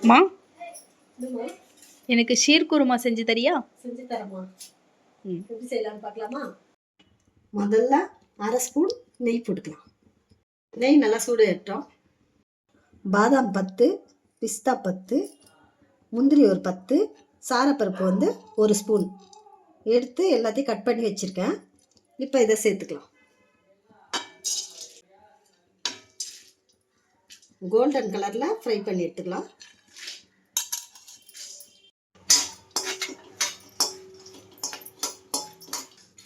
மா, எனக்கு ஷீர் குருமா செஞ்சு தரியா? செஞ்சு தரமா? எப்படி செய்யலாம்னு பார்க்கலாமா? முதல்ல அரை ஸ்பூன் நெய் போட்டுக்கலாம். நெய் நல்லா சூடு ஏற்றோம். பாதாம் 10, பிஸ்தா 10, முந்திரி ஒரு 10, சாரப்பருப்பு வந்து 1 ஸ்பூன் எடுத்து எல்லாத்தையும் கட் பண்ணி வச்சுருக்கேன். இப்போ இதை சேர்த்துக்கலாம். கோல்டன் கலரில் ஃப்ரை பண்ணி எடுத்துக்கலாம்.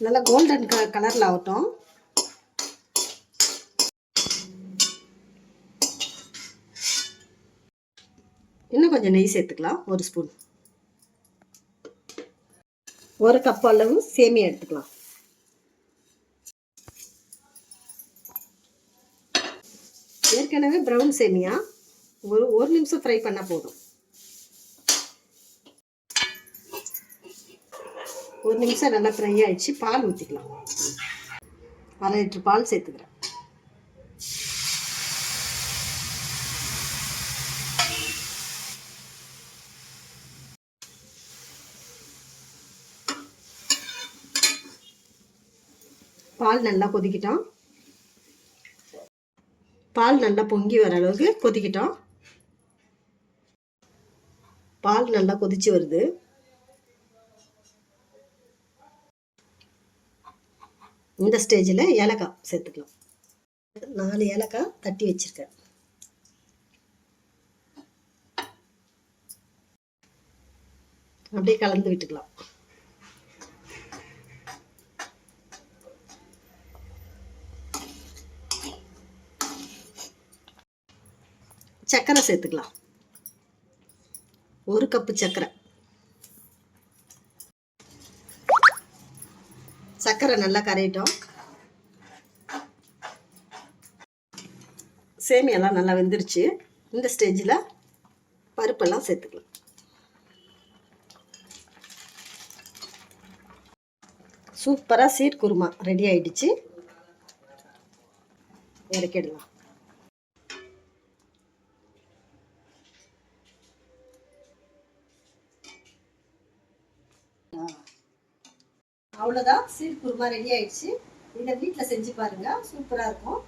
நல்லா கோல்டன் கலரில் ஆகட்டும். இன்னும் கொஞ்சம் நெய் சேர்த்துக்கலாம். 1 ஸ்பூன். 1 கப் அளவு சேமியா எடுத்துக்கலாம். ஏற்கனவே ப்ரௌன் சேமியா ஒரு நிமிஷம் ஃப்ரை பண்ணால் போதும். 1 நிமிஷம் நல்லா ஃப்ரை ஆயிடுச்சு. பால் ஊற்றிக்கலாம். 1/2 லிட்டர் பால் சேர்த்துக்கிறேன். பால் நல்லா கொதிக்கிட்டோம். பால் நல்லா பொங்கி வர அளவுக்கு கொதிக்கிட்டோம். பால் நல்லா கொதிச்சு வருது. இந்த ஸ்டேஜில் ஏலக்காய் சேர்த்துக்கலாம். 4 ஏலக்காய் தட்டி வச்சிருக்கேன். அப்படியே கலந்து விட்டுக்கலாம். சர்க்கரை சேர்த்துக்கலாம். 1 கப்பு சர்க்கரை. சர்க்கரை நல்லா கரையிட்டோம். சேமியெல்லாம் நல்லா வெந்துருச்சு. இந்த ஸ்டேஜில் பருப்பெல்லாம் சேர்த்துக்கலாம். சூப்பராக சீர் குருமா ரெடி ஆயிடுச்சு. இறக்கிடலாம். அவ்வளோதான், சீர் குருமா ரெடி ஆயிடுச்சு. இதை வீட்டில் செஞ்சு பாருங்க, சூப்பராக இருக்கும்.